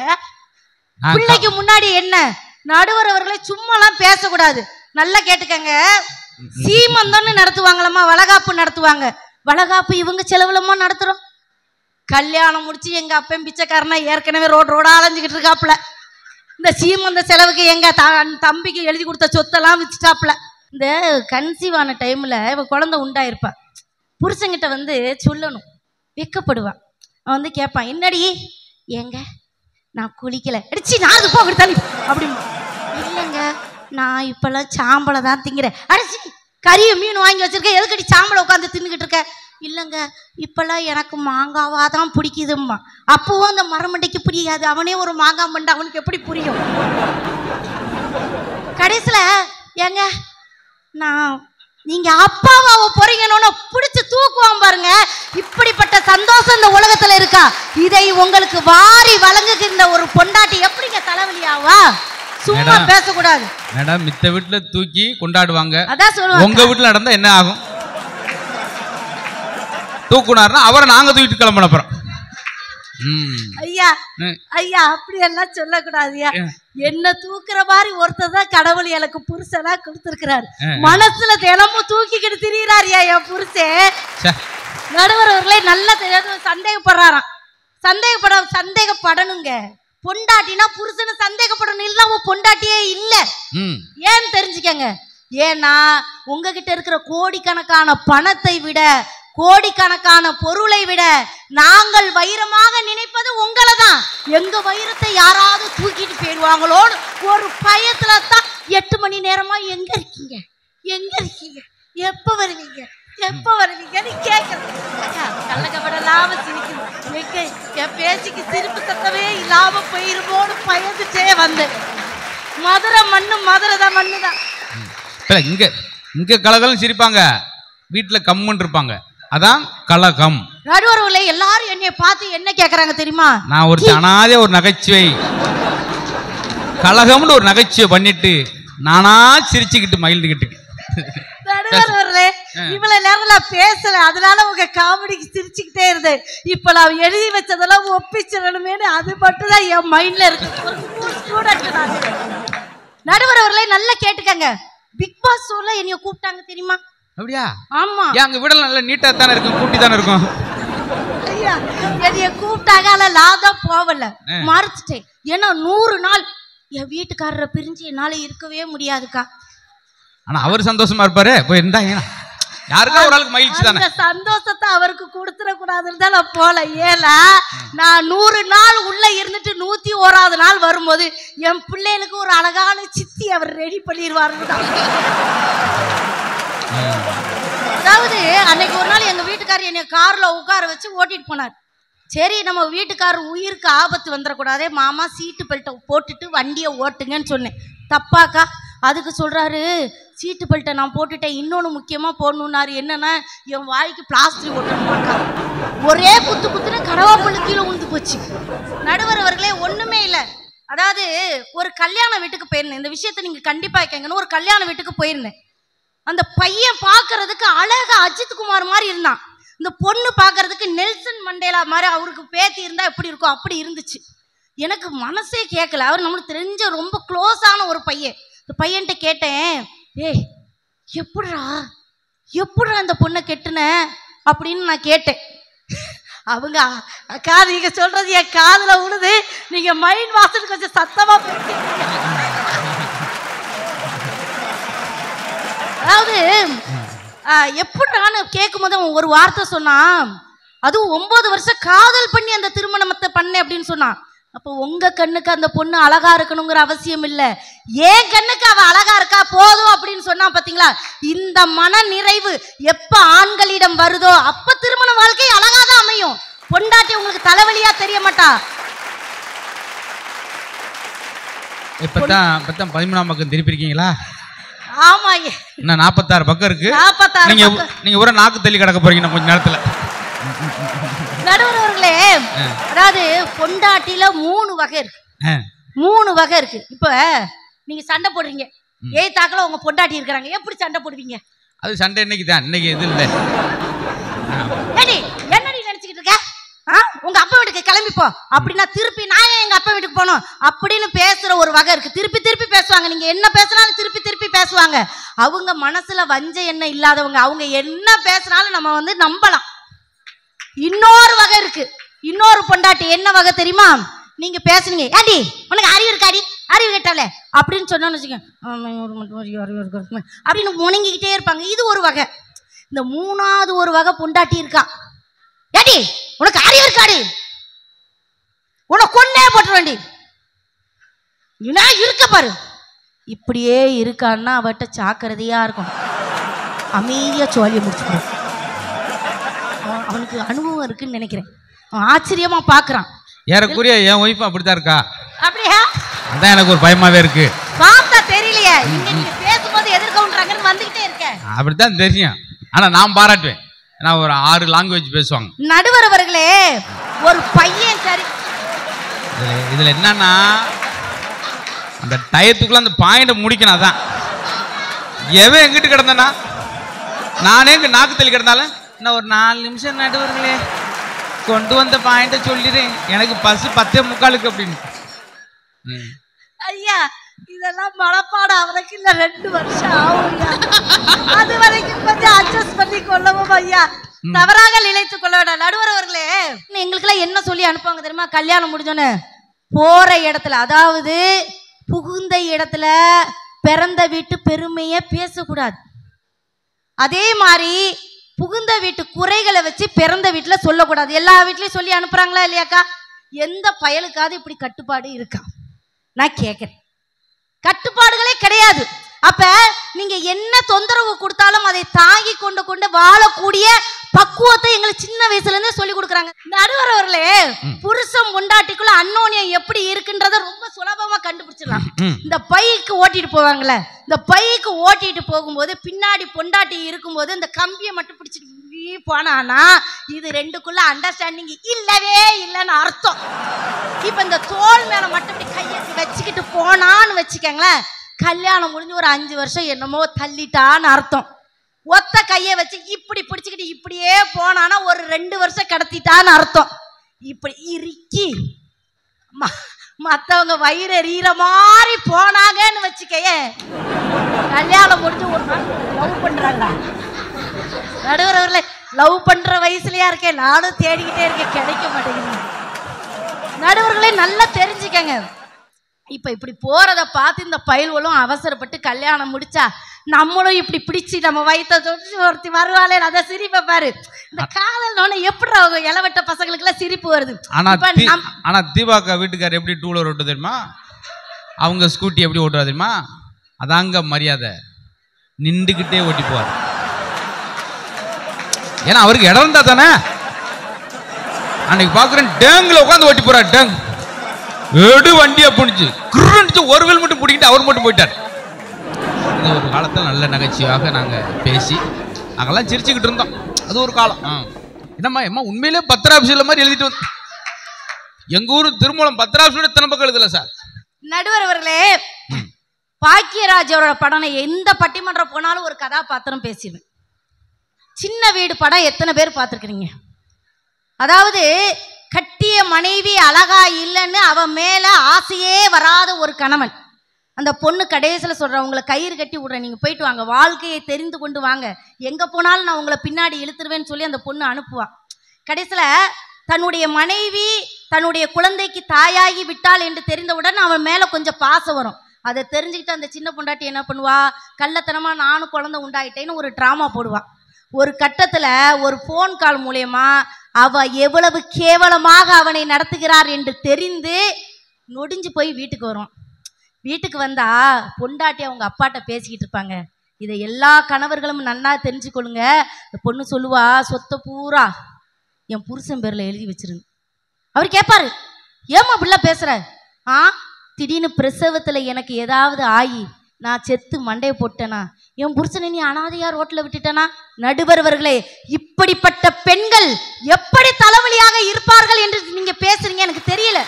பிள்ளைக்கு முன்னாடி என்ன நடுவர் அவர்களை சும்மாலாம் பேசக்கூடாது, நல்லா கேட்டுக்கங்க. சீமந்தம்னு நடத்துவாங்களம்மா, வளகாப்பு நடத்துவாங்க, வளகாப்பு இவங்க செலவுலமா நடத்துறோம். கல்யாணம் முடிச்சு எங்க அப்பன் பிச்சைக்காரனா ஏற்கனவே ரோடா அலைஞ்சுக்கிட்டு இருக்காப்புல, இந்த சீமந்த செலவுக்கு எங்க தம்பிக்கு எழுதி கொடுத்த சொத்தெல்லாம் விச்சுட்டாப்புல. இந்த கன்சீவ் ஆன டைம்ல இவ குழந்தை உண்டாயிருப்பா, புருஷங்கிட்ட வந்து சொல்லணும், வெக்கப்படுவான். அவன் வந்து கேட்பான், என்னடி ஏங்க நான் குளிக்கல, அடிச்சு நாது போ தள்ளி அப்படிமா. இல்லைங்க நான் இப்பெல்லாம் சாம்பலை தான் திங்கிறேன். அடிச்சு கறிய மீன் வாங்கி வச்சிருக்கேன், எதுக்கடி சாம்பலை உட்காந்து தின்னுக்கிட்டு இருக்க? இல்லைங்க இப்பெல்லாம் எனக்கு மாங்காவா தான் பிடிக்குதும்மா. அப்பவும் அந்த மரமண்டைக்கு புரியாது, அவனே ஒரு மாங்காய் மண்டை, அவனுக்கு எப்படி புரியும்? கடைசியில ஏங்க நான் நீங்க அப்பாவாவ போறீங்கன்னு பிடிச்சு தூக்குவான் பாருங்க. இப்படிப்பட்ட சந்தோஷம் இந்த உலகத்துல இருக்கா? இதை உங்களுக்கு வாரி வழங்குகின்ற ஒரு பொண்டாட்டி எப்படிங்க தலைவலியாவா? சும்மா பேசக்கூடாது மேடம். மித்த வீட்டுல தூக்கி கொண்டாடுவாங்க, அதான் சொல்லுவாங்க. உங்க வீட்டுல நடந்தா என்ன ஆகும்? தூக்குனாருன்னா அவரை நாங்க தூக்கிட்டு கிளம்புன அப்புறம். ஐயா ஐயா அப்படி எல்லாம் சொல்லக்கூடாதுயா. என்ன தூக்குற மாதிரி ஒருத்தர் தான் கடவுள் எனக்கு புருஷனா கொடுத்திருக்கிறாரு. மனசுல தினமும் தூக்கிக்கிட்டு திரியிறாருயா என் புருஷன். நடுவர் அவர்களே நல்லா சந்தேகப்படுறாராம். சந்தேகப்படணுங்க. பொண்டாட்டினா புருஷனை சந்தேகப்படணும், இல்ல அவன் பொண்டாட்டியே இல்ல. ஏன்னு தெரிஞ்சுக்கங்க. ஏன்னா உங்ககிட்ட இருக்கிற கோடிக்கணக்கான பணத்தை விட, கோடிக்கணக்கான பொருளை விட நாங்கள் வைரமாக நினைப்பது உங்களை தான். எங்க வைரத்தை யாராவது தூக்கிட்டு போயிடுவாங்களோன்னு ஒரு பயத்துல தான் 8 மணி நேரமா எங்க இருக்கீங்க எப்ப வருவீங்க நீ கேட்கறது. கள்ளக்கபடலாம சிரிக்குது, என் பேச்சுக்கு சிரிப்பு சத்தமே இல்லாம போயிருமோன்னு பயந்துட்டே வந்தேன். மதுரை மண்ணு மண்ணுதான். இங்க கலகலம் சிரிப்பாங்க, வீட்டுல கம்முன்னு இருப்பாங்க, அதான் கலகம். நடுவர்களை எல்லாரும் என்னைய பார்த்து என்ன கேக்குறாங்க தெரியுமா? நான் ஒரு அனாதே ஒரு நகைச்சுவை கலகம்னு ஒரு நகைச்சுவை பண்ணிட்டு நானா சிரிச்சுக்கிட்டு மகிழ்ந்துகிட்டு. நடுவர்களே இவ்வளவு நேரம் நான் பேசல, அதனால உங்க காமெடிக்கு சிரிச்சுக்கிட்டே இருந்தேன். இப்ப நான் எழுதி வச்சதெல்லாம் ஒப்பிச்சிடணுமேனு அது மட்டும் தான் என் மைண்ட்ல இருக்கு. நடுவர் அவர்களே நல்லா கேட்டுக்கங்க. பிக் பாஸ் ஷோல என்னைய கூப்பிட்டாங்க தெரியுமா? அப்படியா? ஆமா. அங்க விடல நல்ல நீட்டா தானே இருக்கும், கூட்டி தானே இருக்கும். ஐயா என்னைய கூப்பிட்டாங்க, ஆனா நான் தான் போகல, மறுத்துட்டேன். ஏன்னா 100 நாள் என் வீட்டுக்காரரை பிரிஞ்சு என்னால இருக்கவே முடியாதுக்கா. ஆனா அவர் சந்தோஷமா இருப்பாரு, போய் இருந்தா யாருக்கா ஒரு ஆளுக்கு மகிழ்ச்சி தானே. அந்த சந்தோஷத்தை அவருக்கு கொடுத்துட கூடாதுன்னு தான் நான் போல. ஏன்னா நான் 100 நாள் உள்ள இருந்துட்டு 101வது நாள் வரும்போது என் பிள்ளைகளுக்கு ஒரு அழகான சித்தி அவர் ரெடி பண்ணிடுவாருன்னு தான். அதாவது அன்னைக்கு ஒரு நாள் எங்க வீட்டுக்காரர் என்னை கார்ல உட்கார வச்சு ஓட்டிட்டு போனார். சரி நம்ம வீட்டுக்காரர் உயிருக்கு ஆபத்து வந்துடக்கூடாதே, மாமா சீட்டு பெல்ட்டை போட்டுட்டு வண்டியை ஓட்டுங்கன்னு சொன்னேன். தப்பாக்கா? அதுக்கு சொல்றாரு, சீட்டு பெல்ட்டை நான் போட்டுட்டேன், இன்னொன்று முக்கியமா போடணுன்னாரு. என்னன்னா என் வாய்க்கு பிளாஸ்டிக் ஓட்டணுமாக்கா. ஒரே குத்துன்னு கடவாப்பள்ளு கீழே உழுந்து போச்சு. நடுவர் அவர்களே ஒண்ணுமே இல்லை. அதாவது ஒரு கல்யாண வீட்டுக்கு போயிருந்தேன், இந்த விஷயத்த நீங்க கண்டிப்பா கேட்கணும். ஒரு கல்யாண வீட்டுக்கு போயிருந்தேன். அந்த பையன் பார்க்கறதுக்கு அழகா அஜித் குமார் மாதிரி இருந்தான். இந்த பொண்ணு பார்க்கறதுக்கு நெல்சன் மண்டேலா மாதிரி, அவருக்கு பேத்தி இருந்தா எப்படி இருக்கும் அப்படி இருந்துச்சு. எனக்கு மனசே கேட்கல. அவர் நம்மளுக்கு தெரிஞ்ச ரொம்ப க்ளோஸான ஒரு பையன். இந்த பையன்கிட்ட கேட்டேன், ஏய் எப்படிடா அந்த பொண்ணை கெட்டுன அப்படின்னு நான் கேட்டேன். அவங்க காது நீங்க சொல்றது என் காதுல உழுது, நீங்க மைண்ட் வாசல் கொஞ்சம் சத்தமா பேசி. அதாவது எப்படின்னு கேட்கும் போது ஒரு வார்த்தை சொன்னான், அதுவும் 9 வருஷம் காதல் பண்ணி அந்த திருமணத்தை பண்ணேன் அப்படின்னு சொன்னான். அப்போ உங்க கண்ணுக்கு அந்த பொண்ணு அழகா இருக்கணுங்கிற அவசியம் இல்லை, என் கண்ணுக்கு அவ அழகா இருக்கா போதும் அப்படின்னு சொன்னா பாத்தீங்களா. இந்த மன நிறைவு எப்ப ஆண்களிடம் வருதோ அப்ப திருமண வாழ்க்கை அழகாதான் அமையும். பொண்டாட்டி உங்களுக்கு தலைவலியா தெரிய மாட்டா. இப்பதான் 13ஆம் பக்கம் திருப்பி இருக்கீங்களா? ஆமா, இன்னும் 46 பக்கம் இருக்கு. 46 நீங்க ஒரு நாக்கு தள்ளி கிடக்க போறீங்க கொஞ்ச நேரத்துல. நடுவர் அவர்களே, அதாவது பொண்டாட்டில 3 வகை இருக்கு. 3 வகை இருக்கு. இப்ப நீங்க சண்டை போடுறீங்க, ஏய் தாக்கல உங்க பொண்டாட்டி இருக்கிறாங்க, எப்படி சண்டை போடுவீங்க? அது சண்டை இன்னைக்கு தான், இன்னைக்கு எது இல்லை. என்னடி நினைச்சுக்கிட்டு இருக்க? உங்க அப்பா வீட்டுக்கு கிளம்பிப்போ அப்படின்னா திருப்பி நான் எங்க அப்பா வீட்டுக்கு போனோம் அப்படின்னு பேசுற ஒரு வகை இருக்கு. திருப்பி திருப்பி பேசுவாங்க, நீங்க என்ன பேசினாலும் திருப்பி திருப்பி பேசுவாங்க. அவங்க மனசுல வஞ்ச எண்ணம் இல்லாதவங்க, அவங்க என்ன பேசினாலும் நம்ம வந்து நம்பலாம். இன்னொரு வகை இருக்கு, இன்னொரு பொண்டாட்டி. என்ன வகை தெரியுமா? நீங்க பேசுனீங்க, ஏடி உனக்கு அறிவு இருக்காடி, அறிவு கேட்டாலே அப்படின்னு சொன்னோன்னு வச்சுக்கோங்க அப்படின்னு முணங்கிக்கிட்டே இருப்பாங்க. இது ஒரு வகை. இந்த 3வது ஒரு வகை பொண்டாட்டி இருக்கா, ஏடி உனக்கு அறிவு இருக்காடி, உனக்கு கொன்னே போட்டுருவேண்டி, இருக்க பாரு. இப்படியே இருக்கான்னா அவட்ட ஜாக்கிரதையா இருக்கும். அமைதியா சோழிய முடிச்சுக்கணும். அவனுக்கு அனுபவம் இருக்குன்னு நினைக்கிறேன். அவன் ஆச்சரியமா பாக்குறான். ஏறக்குறைய என் ஒய்ஃப் அப்படித்தான் இருக்கா. அப்படியா? அதான் எனக்கு ஒரு பயமாவே இருக்கு. பார்த்தா தெரியலையே, இங்க நீங்க பேசும்போது எதிர்கவுண்டராங்கன்னு வந்துகிட்டே இருக்கேன். அப்படித்தான் தெரியும், ஆனா நான் பாராட்டுவேன். நான் ஒரு 6 லாங்குவேஜ் பேசுவாங்க. நடுவர் அவர்களே, ஒரு பையன் சரி, இதுல என்னன்னா அந்த டயத்துக்குள்ள அந்த பாயிண்ட் முடிக்கணும். அதான் எவன் எங்கிட்டு கிடந்தனா, நானே இங்க நாக்கு தள்ளி கிடந்தாலும் நான் ஒரு 4 நிமிஷம் நடுவர்களே கொண்டு வந்த பாயிண்ட சொல்லிடுறேன், எனக்கு பஸ் 10:45 அப்படின்னு. ஐயா இதெல்லாம் மனப்பாடம் அவனுக்கு இல்ல 2 வருஷம் ஆகும். அது வரைக்கும் கொஞ்சம் அட்ஜஸ்ட் பண்ணி கொள்ளவும் ஐயா, தவறாக நினைத்து கொள்ள வேண்டாம். நடுவர் அவர்களே, எங்களுக்கு எல்லாம் என்ன சொல்லி அனுப்புவாங்க தெரியுமா? கல்யாணம் முடிஞ்சோன்னு போற இடத்துல, அதாவது புகுந்த இடத்துல பிறந்த வீட்டு பெருமையை பேசக்கூடாது. அதே மாதிரி புகுந்த வீட்டு குறைகளை வச்சு பிறந்த வீட்டுல சொல்லக்கூடாது. எல்லா வீட்லயும் சொல்லி அனுப்புறாங்களா இல்லையாக்கா? எந்த பயலுக்காவது இப்படி கட்டுப்பாடு இருக்கா? நான் கேட்கிறேன். கட்டுப்பாடுகளே கிடையாது. அப்ப நீங்க என்ன தொந்தரவு கொடுத்தாலும் அதை தாங்கி கொண்டு கொண்டு வாழக்கூடிய பக்குவத்தை எங்களுக்கு சின்ன வயசுல இருந்தே சொல்லி கொடுக்குறாங்க. நடுவர் அவர்களே, புருஷன் பொண்டாட்டிக்குள்ள அன்னோனியம் எப்படி இருக்குன்றத ரொம்ப சுலபமா கண்டுபிடிச்சிடலாம். இந்த பைக்கு ஓட்டிட்டு போவாங்கல்ல, இந்த பைக்கு ஓட்டிட்டு போகும்போது பின்னாடி பொண்டாட்டி இருக்கும்போது இந்த கம்பியை மட்டும் பிடிச்சிட்டு போனானா இது ரெண்டுக்குள்ள அண்டர்ஸ்டாண்டிங் இல்லவே இல்லைன்னு அர்த்தம். இப்ப இந்த தோல் மேல மட்டும் இப்படி கையை வச்சுக்கிட்டு போனான்னு வச்சுக்கங்களேன், கல்யாணம் முடிஞ்சு ஒரு 5 வருஷம் என்னமோ தள்ளிட்டான்னு அர்த்தம். ஒத்த கையை வச்சு இப்படி பிடிச்சிக்கிட்டு இப்படியே போனானா ஒரு 2 வருஷம் கடத்திட்டான்னு அர்த்தம். இப்படி இறுக்கி மத்தவங்க வயிறு எறிகிற மாதிரி போனாங்கன்னு வச்சுக்கைய, கல்யாணம் முடிஞ்சு ஒரு நாள் லவ் பண்றாங்க. நடுவர் அவர்களே, லவ் பண்ற வயசுலயா இருக்கேன், நானும் தேடிக்கிட்டே இருக்கேன், கிடைக்க மாட்டேங்குது. நடுவர்களே நல்லா தெரிஞ்சுக்கங்க. இப்ப இப்படி போறத பார்த்து இந்த பயல்களும் அவசரப்பட்டு கல்யாணம் முடிச்சா நம்மளும் இப்படி பிடிச்சி நம்ம வயிற்ற தொட்டு ஒருத்தி வருவாளே, அதை சிரிப்பை பாரு. இந்த காதல் எப்படி அவங்க இளவட்ட பசங்களுக்கு எல்லாம் சிரிப்பு வருது. ஆனா தீபாக்கா வீட்டுக்காரர் எப்படி 2 வீலர் ஓட்டு தெரியுமா? அவங்க ஸ்கூட்டி எப்படி ஓட்டுவா தெரியுமா? அதாங்க மரியாதை, நின்றுகிட்டே ஓட்டி போவார். ஏன்னா அவருக்கு இடம் இருந்தா தானே. அன்னைக்கு பாக்குறேன் டேங்க்ல உட்காந்து ஓட்டி போறாரு. டேங் எடு வண்டியை புடிச்சு குருச்சு ஒரு வீல் மட்டும் பிடிக்கிட்டு அவர் மட்டும் போயிட்டார். இது ஒரு காலத்தில் நல்ல நகைச்சுவாக நாங்க பேசி நாங்கெல்லாம் சிரிச்சுக்கிட்டு இருந்தோம். அது ஒரு காலம். என்னம்மா எம்மா உண்மையிலே பத்திராபிஷேகம் மாதிரி எழுதிட்டு வந்து எங்க ஊர் திருமூலம் பத்திராபிஷேகம் எத்தனை பக்கம் எழுதல சார். நடுவர் அவர்களே, பாக்கியராஜ் அவரோட படம் எந்த பட்டிமன்றம் போனாலும் ஒரு கதாபாத்திரம் பேசிடுவேன். சின்ன வீடு படம் எத்தனை பேர் பார்த்துருக்கிறீங்க? அதாவது கட்டிய மனைவி அழகா இல்லைன்னு அவன் மேல ஆசையே வராத ஒரு கணவன், அந்த பொண்ணு கடைசியில் சொல்ற, உங்களை கயிறு கட்டி விடுறேன், நீங்க போயிட்டு வாங்க, வாழ்க்கையை தெரிந்து கொண்டு வாங்க, எங்க போனாலும் நான் உங்களை பின்னாடி இழுத்துருவேன்னு சொல்லி அந்த பொண்ணு அனுப்புவா. கடைசியில தன்னுடைய மனைவி தன்னுடைய குழந்தைக்கு தாயாகி விட்டாள் என்று தெரிந்தவுடன் அவன் மேல கொஞ்சம் பாசம் வரும். அதை தெரிஞ்சுக்கிட்டு அந்த சின்ன பொண்டாட்டி என்ன பண்ணுவா, கள்ளத்தனமா நானும் குழந்தை உண்டாயிட்டேன்னு ஒரு டிராமா போடுவா. ஒரு கட்டத்துல ஒரு போன் கால் மூலியமா அவ எவ்வளவு கேவலமாக அவனை நடத்துகிறார் என்று தெரிந்து நொடிஞ்சு போய் வீட்டுக்கு வரும். வீட்டுக்கு வந்தா பொண்டாட்டி அவங்க அப்பாட்ட பேசிக்கிட்டு இருப்பாங்க. இதை எல்லா கணவர்களும் நன்னா தெரிஞ்சுக்கொள்ளுங்க. இந்த பொண்ணு சொல்லுவா, சொத்தை பூரா என் புருஷன் பேர்ல எழுதி வச்சிருந்து. அவர் கேட்பாரு, ஏமா அப்படிலாம் பேசுற? திடீர்னு பிரசவத்துல எனக்கு ஏதாவது ஆகி நான் செத்து மண்டையை போட்டேனா, என் புருஷனை நீ அனாதையா ரோட்ல விட்டுட்டனா? நடுவர்களே, இப்படிப்பட்ட பெண்கள் எப்படி தலைவலியாக இருப்பார்கள் என்று நீங்க பேசுறீங்க எனக்கு தெரியல.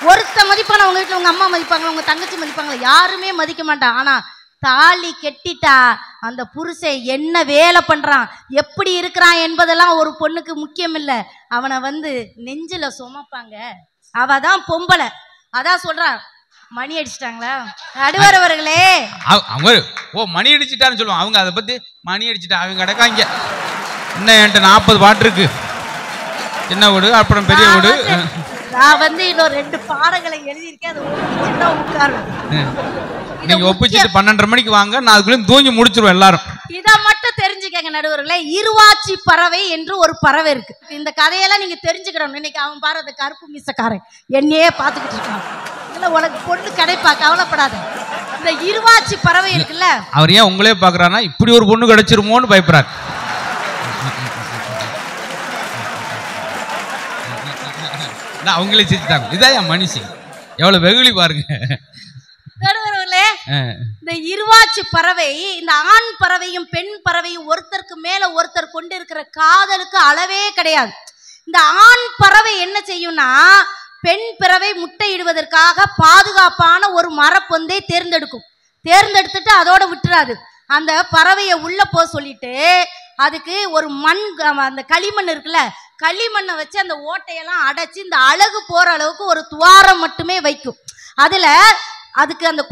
ஒருத்த மதிப்பான உங்க வீட்டுல உங்க அம்மா மதிப்பாங்களா, உங்க தங்கச்சி மதிப்பாங்களா? யாருமே மதிக்க மாட்டான். ஆனா தாலி கெட்டிட்டா அந்த புருஷன் என்ன வேலை பண்றான், எப்படி இருக்கிறான் என்பதெல்லாம் ஒரு பொண்ணுக்கு முக்கியம் இல்லை. அவனை நெஞ்சில சுமப்பாங்க. அவதான் பொம்பளை. அதான் சொல்றான், மணி அடிச்சிட்டாங்களா நடுவர் அவர்களே? ஓ மணி அடிச்சுட்டான்னு சொல்லுவாங்க அவங்க. அதை பத்தி மணி அடிச்சுட்டா அவங்க கிடக்காங்க. இன்னும் என்கிட்ட 40 பாட்டு இருக்கு. சின்ன வீடு அப்புறம் பெரிய வீடு. நான் இன்னும் 2 பாடங்களை எழுதியிருக்கேன். அது உட்காரும். நீங்க ஒப்பிச்சுட்டு 12:30 மணிக்கு வாங்க, நான் அதுக்குள்ளே தூங்கி முடிச்சிருவோம் எல்லாரும். இதை மட்டும் தெரிஞ்சுக்கங்க நடுவர்களே. இருவாச்சி பறவை என்று ஒரு பறவை இருக்கு. இந்த கதையெல்லாம் நீங்க தெரிஞ்சுக்கணும். இன்னைக்கு அவன் பாரு, அந்த கருப்பு மீசக்காரன் என்னையே பார்த்துக்கிட்டு இருக்கான். இதுல உனக்கு பொண்ணு கிடைப்பா, கவலைப்படாத. இந்த இருவாச்சி பறவை இருக்குல்ல, அவர் ஏன் உங்களே பாக்குறாருன்னா இப்படி ஒரு பொண்ணு கிடைச்சிருமோன்னு பயப்படுறாரு. அவங்களே சிரிச்சிட்டாங்க. இதான் மனுஷன் எவ்வளவு வெகுளி பாருங்க. இந்த இருவாச்சி பறவை, இந்த ஆண் பறவையும் பெண் பறவையும் ஒருத்தருக்கு மேல ஒருத்தர் கொண்டு இருக்கிற காதலுக்கு அளவே கிடையாது. இந்த ஆண் பறவை என்ன செய்யும்னா, பெண் பறவை முட்டையிடுவதற்காக பாதுகாப்பான ஒரு மரப்பொந்தை தேர்ந்தெடுத்துட்டு அதோட விட்டுறாது. அந்த பறவையை உள்ள போக சொல்லிட்டு அதுக்கு ஒரு மண், அந்த களிமண் இருக்குல்ல, களிமண்ணை வச்சு அந்த ஓட்டையெல்லாம் அடைச்சு இந்த அழகு போற அளவுக்கு ஒரு துவாரம் மட்டுமே வைக்கும். அதுக்கு அந்த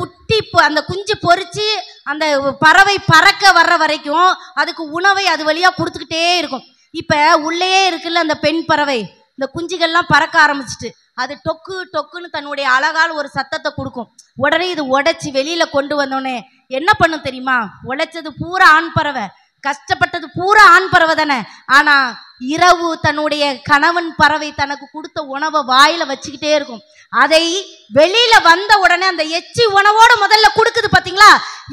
அந்த குஞ்சு பொறிச்சு அந்த பறவை பறக்க வர்ற வரைக்கும் அதுக்கு உணவை அது வழியா கொடுத்துக்கிட்டே இருக்கும். இப்ப உள்ளே இருக்குல்ல அந்த பெண் பறவை, இந்த குஞ்சுகள்லாம் பறக்க ஆரம்பிச்சுட்டு அது டொக்கு டொக்குன்னு தன்னுடைய அழகால் ஒரு சத்தத்தை கொடுக்கும். உடனே இது உடைச்சி வெளியில கொண்டு வந்தோடனே என்ன பண்ணும் தெரியுமா? உடைச்சது பூரா ஆண் பறவை, கஷ்டப்பட்டது பூரா ஆண் பறவை தானே. ஆனா இரவு தன்னுடைய கணவன் பறவை தனக்கு கொடுத்த உணவை வாயில வச்சுக்கிட்டே இருக்கும். அதை வெளியில வந்த உடனே அந்த எச்சி உணவோட முதல்ல கொடுக்குது பாத்தீங்களா?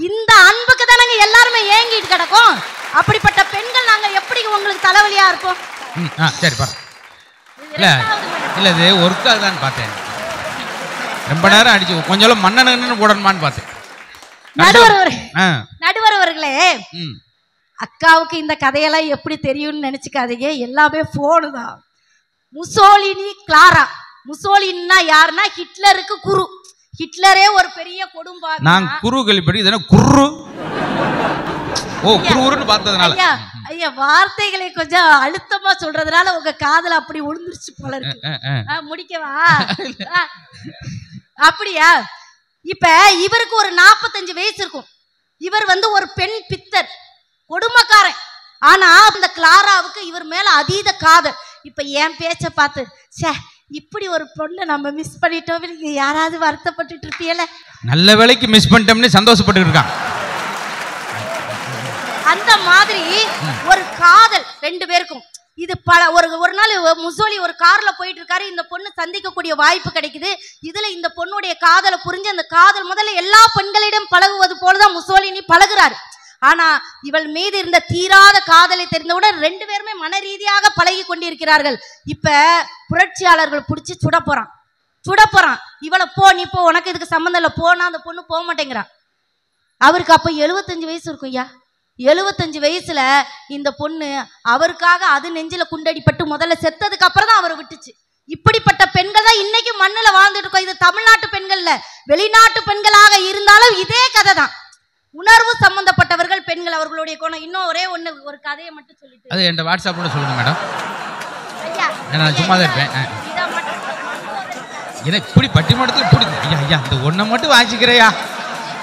இந்த அன்புக்கு தானங்க எல்லாருமே ஏங்கிட்டு கிடக்கும். அப்படிப்பட்ட பெண்கள் நாங்க எப்படி உங்களுக்கு தலைவலியா இருப்போம்? சரி பாரு. இல்ல இது ஒர்க்காக தான் பார்த்தேன். ரொம்ப நேரம் அடிச்சு கொஞ்சம் மண்ணன்னு போடணுமான்னு பார்த்தேன். நடுவர் அவர்களே, அக்காவுக்கு இந்த கதையெல்லாம் எப்படி தெரியும்னு நினைச்சுக்காதீங்க. எல்லாமே போனு தான். Mussolini Clara. முசோலினா யாருன்னா ஹிட்லருக்கு குரு. ஹிட்லரே ஒரு பெரிய கொடும்பாவி. நான் குரு கேள்விப்படி இதென்ன குரு? ஓ குருன்னு பார்த்ததுனால. ஐயா வார்த்தைகளை கொஞ்சம் அழுத்தமா சொல்றதுனால உங்க காதுல அப்படி விழுந்துருச்சு போல இருக்கு. முடிக்கவா? அப்படியா? இப்ப இவருக்கு ஒரு 45 வயசு இருக்கும். இவர் ஒரு பெண் பித்தர், கொடுமைக்காரன். ஆனா அந்த கிளாராவுக்கு இவர் மேல அதீத காதல். இப்ப என் பேச்ச பார்த்து சே இப்படி ஒரு பொண்ணை நம்ம மிஸ் பண்ணிட்டோம் யாராவது வருத்தப்பட்டு இருப்பீல? நல்ல வேலைக்கு மிஸ் பண்ணிட்டோம்னு சந்தோஷப்பட்டு இருக்கான். அந்த மாதிரி ஒரு காதல் 2 பேருக்கும். இது ஒரு நாள் முசோலி ஒரு கார்ல போயிட்டு இருக்காரு. இந்த பொண்ணு சந்திக்கக்கூடிய வாய்ப்பு கிடைக்குது. இதுல இந்த பொண்ணுடைய காதலை புரிஞ்சு அந்த காதல் முதல்ல எல்லா பெண்களிடம் பழகுவது போலதான் முசோலினி பழகுறாரு. ஆனா இவள் மீது இருந்த தீராத காதலை தெரிந்தவுடன் 2 பேருமே மன ரீதியாக பழகி கொண்டிருக்கிறார்கள். இப்ப புரட்சியாளர்கள் பிடிச்சி சுட போறான். இவளை போ, நீ போ, உனக்கு இதுக்கு சம்பந்தம் இல்லை போனா அந்த பொண்ணு போக மாட்டேங்கிறான். அவருக்கு அப்ப 75 வயசு இருக்கும். ஐயா 75 வயசுல இந்த பொண்ணு அவருக்காக அது நெஞ்சில குண்டடிப்பட்டு முதல்ல செத்ததுக்கு அப்புறம் தான் அவரை விட்டுச்சு. இப்படிப்பட்ட பெண்கள் தான் இன்னைக்கு மண்ணுல வாழ்ந்துட்டு இருக்கோம். இது தமிழ்நாட்டு பெண்கள்ல, வெளிநாட்டு பெண்களாக இருந்தாலும் இதே கதை தான். உணர்வு சம்பந்தப்பட்டவர்கள் பெண்கள், அவர்களுடைய கோணம். இன்னும் ஒரு கதையை மட்டும் சொல்லிட்டு அது என் வாட்ஸ்அப்ல சொல்லுங்க மேடம். நான் சும்மா தான் இருப்பேன். ஏன்னா இப்படி பட்டிமன்றத்தில் இப்படி ஐயா இந்த ஒன்றை மட்டும் வாசிக்கிறையா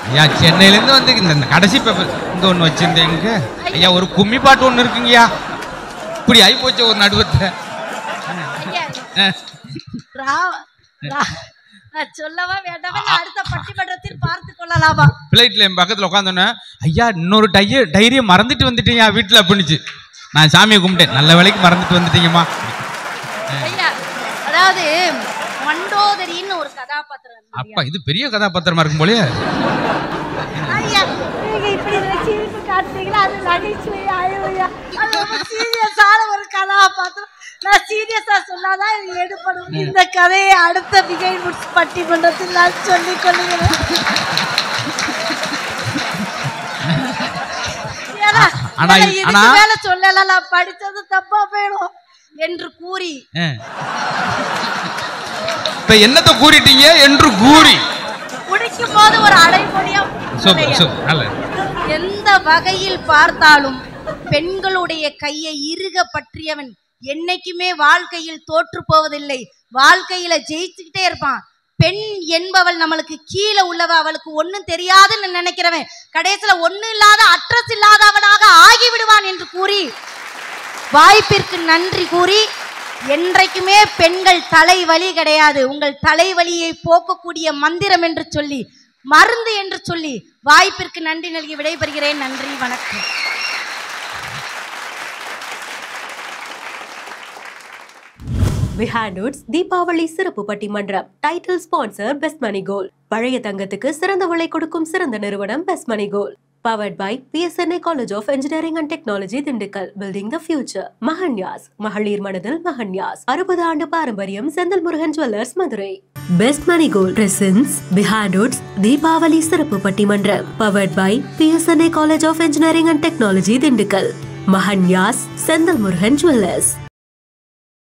ஐயா? சென்னையிலேருந்து இந்த கடைசி பேப்பர் இங்கே ஒன்று வச்சிருந்தேங்க ஐயா. ஒரு கும்மி பாட்டு ஒன்று இருக்குங்கய்யா. இப்படி ஆகி போச்சு ஒரு நடுவத்தை. சொல்லவா வேண்டாம், அடுத்த பட்டிமன்றத்தில் பார்த்து கொள்ளலாமா? பிளைட்ல என் பக்கத்துல உட்காந்தோன்னே ஐயா இன்னொரு டைரியை மறந்துட்டு வந்துட்டேன் வீட்டுல அப்படின்னுச்சு. நான் சாமியை கும்பிட்டேன், நல்ல வேலைக்கு மறந்துட்டு வந்துட்டீங்கம்மா. ஐயா, அதாவது மண்டோதரின்னு ஒரு கதாபாத்திரம் இருந்தது. அப்பா இது பெரிய கதாபாத்திரமா இருக்கும் போலயே. ஐயா, நீங்க இப்படி சீரியஸ் காட்டுறீங்களா? அது நகைச்சுவை. ஐயா, அது ரொம்ப சீரியஸான ஒரு கதாபாத்திரம். நான் சீரியஸா சொன்னாதான் இது எடுப்படும். இந்த கதையை அடுத்த பிகைன்வுட்ஸ் பட்டிமன்றத்தில் நான் சொல்லிக் கொள்கிறேன். சொல்லல, நான் படிச்சது தப்பா போயிடும் என்று கூறி இப்ப என்னத்த கூறிட்டீங்க என்று கூறி முடிக்கும் போது ஒரு அடைமொழியா எந்த வகையில் பார்த்தாலும் பெண்களுடைய கையை இறுக பற்றியவன் என்னைக்குமே வாழ்க்கையில் தோற்று போவதில்லை, வாழ்க்கையில ஜெயிச்சுக்கிட்டே இருப்பான். பெண் என்பவள் நம்மளுக்கு கீழே உள்ளவ, அவளுக்கு ஒண்ணும் தெரியாதுன்னு நினைக்கிறவன் கடைசியில ஒண்ணு இல்லாத அட்ரஸ் இல்லாதவனாக ஆகிவிடுவான் என்று கூறி வாய்ப்பிற்கு நன்றி கூறி, என்றைக்குமே பெண்கள் தலைவலி கிடையாது, உங்கள் தலைவலியை போக்கக்கூடிய மந்திரம் என்று சொல்லி, மருந்து என்று சொல்லி வாய்ப்பிற்கு நன்றி நல்கி விடைபெறுகிறேன். நன்றி, வணக்கம். விஹாண்டோட்ஸ் தீபாவளி சிறப்பு பட்டிமன்றம். Title sponsor best money gold. பழைய தங்கத்துக்கு சிறந்த விலை கொடுக்கும் சிறந்த நிறுவனம் best money gold. Powered by PSNA College of Engineering and Technology, Dindigul, building the future. Mahanyas, மகளிர் மனதில் மஹன்யாஸ். 60 ஆண்டு பாரம்பரியம். Senthil Murugan jewellers, Madurai. Best money gold presence விஹாண்டோட்ஸ் Deepavali சிறப்பு பட்டிமன்றம். Powered by PSNA College of Engineering and Technology, Dindigul. மஹன்யாஸ், செந்தில் முருகன் ஜுவல்லர்ஸ்.